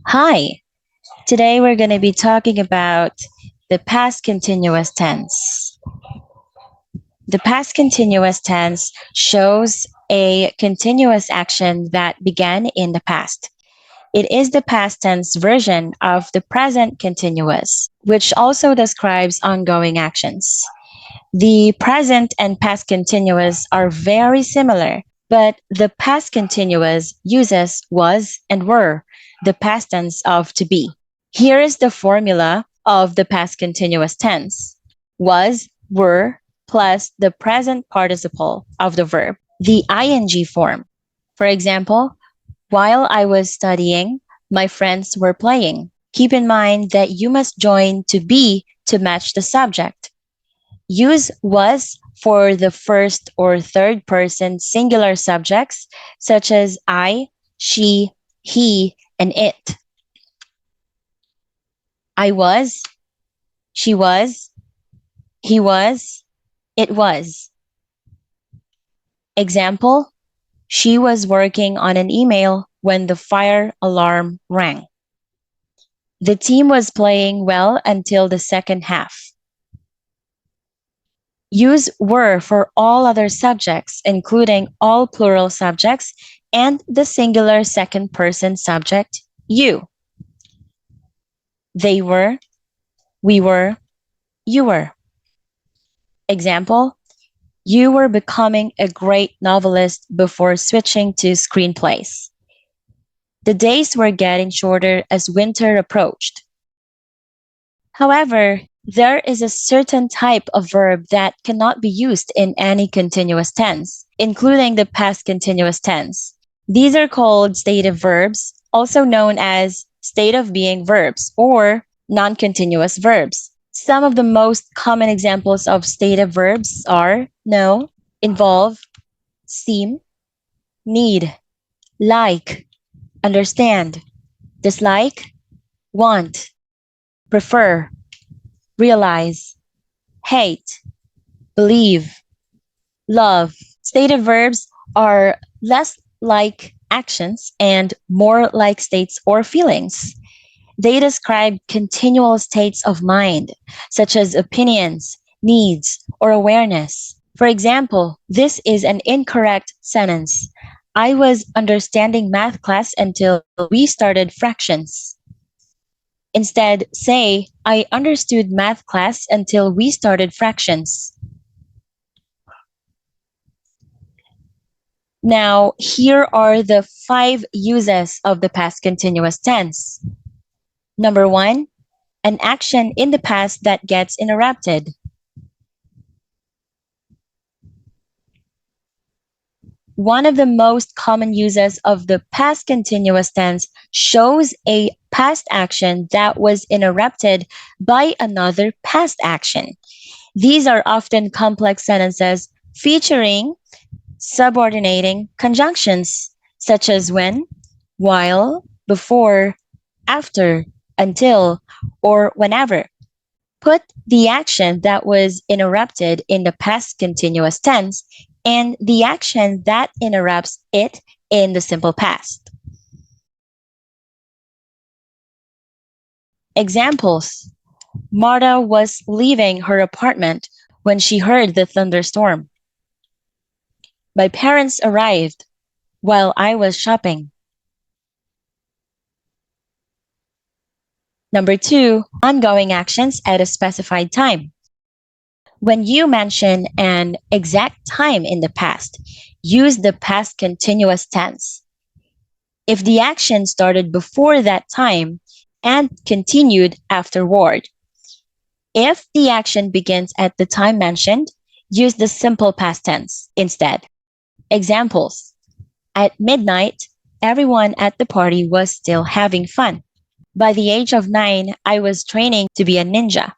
Hi, today we're going to be talking about the past continuous tense. The past continuous tense shows a continuous action that began in the past. It is the past tense version of the present continuous, which also describes ongoing actions. The present and past continuous are very similar, but the past continuous uses was and were, the past tense of to be. Here is the formula of the past continuous tense. Was, were, plus the present participle of the verb, the ing form. For example, while I was studying, my friends were playing. Keep in mind that you must join to be to match the subject. Use was for the first or third person singular subjects such as I, she, he, and it. I was, she was, he was, it was. Example, she was working on an email when the fire alarm rang. The team was playing well until the second half. Use were for all other subjects, including all plural subjects and the singular second person subject, you. They were, we were, you were. Example, you were becoming a great novelist before switching to screenplays. The days were getting shorter as winter approached. However, there is a certain type of verb that cannot be used in any continuous tense, including the past continuous tense. These are called stative verbs, also known as state of being verbs or non continuous verbs. Some of the most common examples of stative verbs are know, involve, seem, need, like, understand, dislike, want, prefer, realize, hate, believe, love. Stative verbs are less like actions and more like states or feelings. They describe continual states of mind, such as opinions, needs, or awareness. For example, this is an incorrect sentence. I was understanding math class until we started fractions. Instead, say, I understood math class until we started fractions. Now, here are the 5 uses of the past continuous tense. Number 1, an action in the past that gets interrupted. One of the most common uses of the past continuous tense shows a past action that was interrupted by another past action. These are often complex sentences featuring subordinating conjunctions such as when, while, before, after, until, or whenever. Put the action that was interrupted in the past continuous tense and the action that interrupts it in the simple past. Examples: Marta was leaving her apartment when she heard the thunderstorm. My parents arrived while I was shopping. Number 2, ongoing actions at a specified time. When you mention an exact time in the past, use the past continuous tense. If the action started before that time and continued afterward. If the action begins at the time mentioned, use the simple past tense instead. Examples: At midnight, everyone at the party was still having fun. By the age of 9, I was training to be a ninja.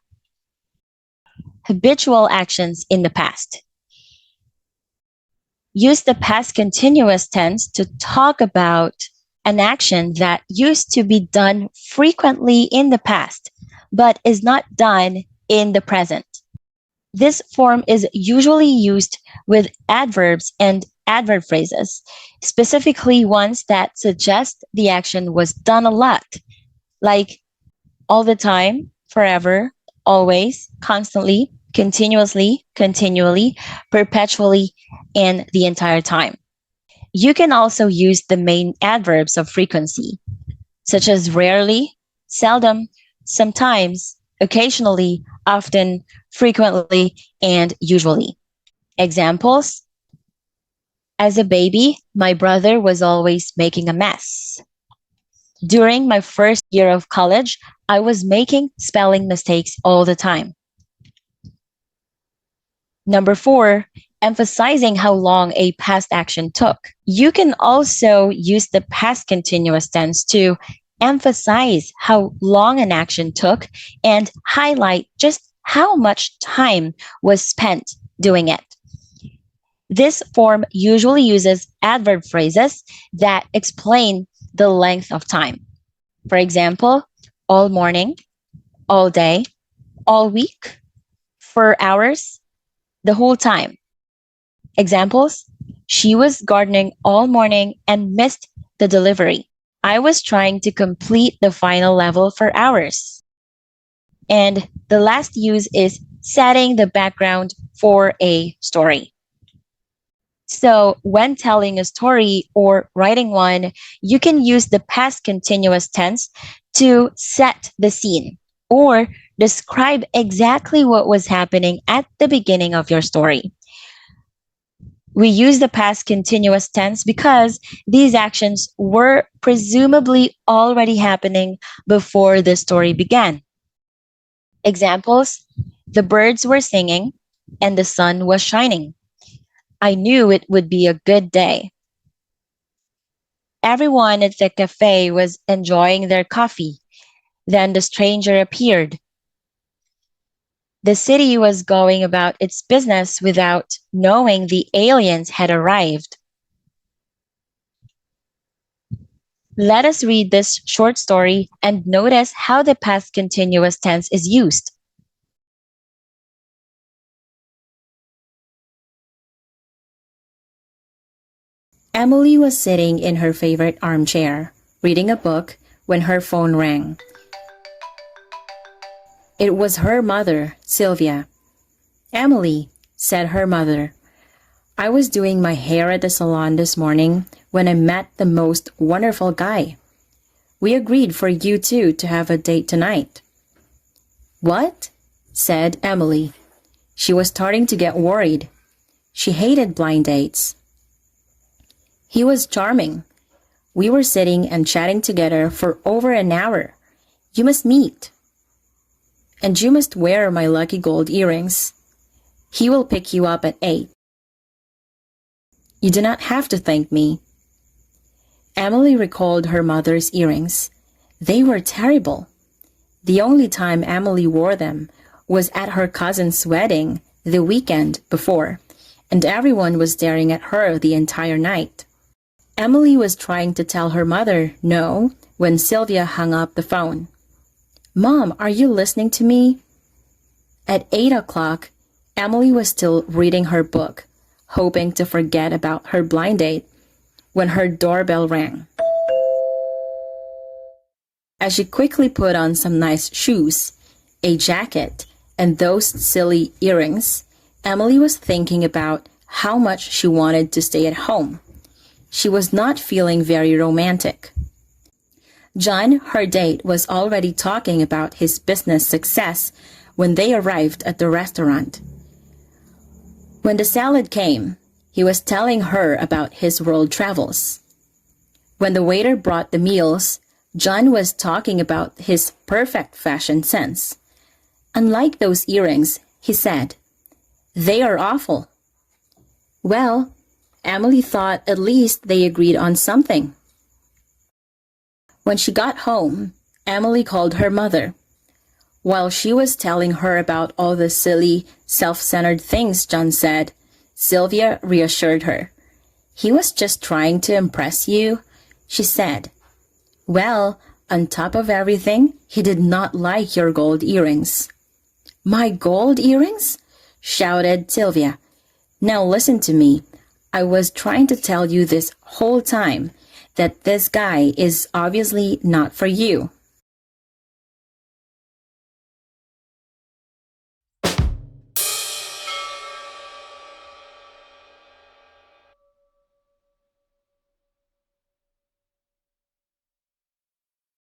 Habitual actions in the past. Use the past continuous tense to talk about an action that used to be done frequently in the past, but is not done in the present. This form is usually used with adverbs and adverb phrases, specifically ones that suggest the action was done a lot, like all the time, forever, always, constantly, continuously, continually, perpetually, and the entire time. You can also use the main adverbs of frequency, such as rarely, seldom, sometimes, occasionally, often, frequently, and usually. Examples: as a baby, my brother was always making a mess. During my first year of college, I was making spelling mistakes all the time. Number four, emphasizing how long a past action took. You can also use the past continuous tense to emphasize how long an action took and highlight just how much time was spent doing it. This form usually uses adverb phrases that explain the length of time. For example, all morning, all day, all week, for hours, the whole time. Examples: she was gardening all morning and missed the delivery. I was trying to complete the final level for hours. And the last use is setting the background for a story. So, when telling a story or writing one, you can use the past continuous tense to set the scene or describe exactly what was happening at the beginning of your story. We use the past continuous tense because these actions were presumably already happening before the story began. Examples: the birds were singing and the sun was shining. I knew it would be a good day. Everyone at the cafe was enjoying their coffee. Then the stranger appeared. The city was going about its business without knowing the aliens had arrived. Let us read this short story and notice how the past continuous tense is used. Emily was sitting in her favorite armchair, reading a book, when her phone rang. It was her mother, Sylvia. "Emily," said her mother, "I was doing my hair at the salon this morning when I met the most wonderful guy. We agreed for you two to have a date tonight." "What?" said Emily. She was starting to get worried. She hated blind dates. "He was charming. We were sitting and chatting together for over an hour. You must meet. And you must wear my lucky gold earrings. He will pick you up at 8. You do not have to thank me." Emily recalled her mother's earrings. They were terrible. The only time Emily wore them was at her cousin's wedding the weekend before, and everyone was staring at her the entire night. Emily was trying to tell her mother no when Sylvia hung up the phone. "Mom, are you listening to me?" At 8 o'clock, Emily was still reading her book, hoping to forget about her blind date, when her doorbell rang. As she quickly put on some nice shoes, a jacket, and those silly earrings, Emily was thinking about how much she wanted to stay at home. She was not feeling very romantic. John, her date, was already talking about his business success when they arrived at the restaurant. When the salad came, he was telling her about his world travels. When the waiter brought the meals, John was talking about his perfect fashion sense. "Unlike those earrings," he said, "they are awful." Well, Emily thought at least they agreed on something. When she got home, Emily called her mother. While she was telling her about all the silly, self-centered things John said, Sylvia reassured her. "He was just trying to impress you," she said. "Well, on top of everything, he did not like your gold earrings." "My gold earrings?" shouted Sylvia. "Now listen to me. I was trying to tell you this whole time that this guy is obviously not for you."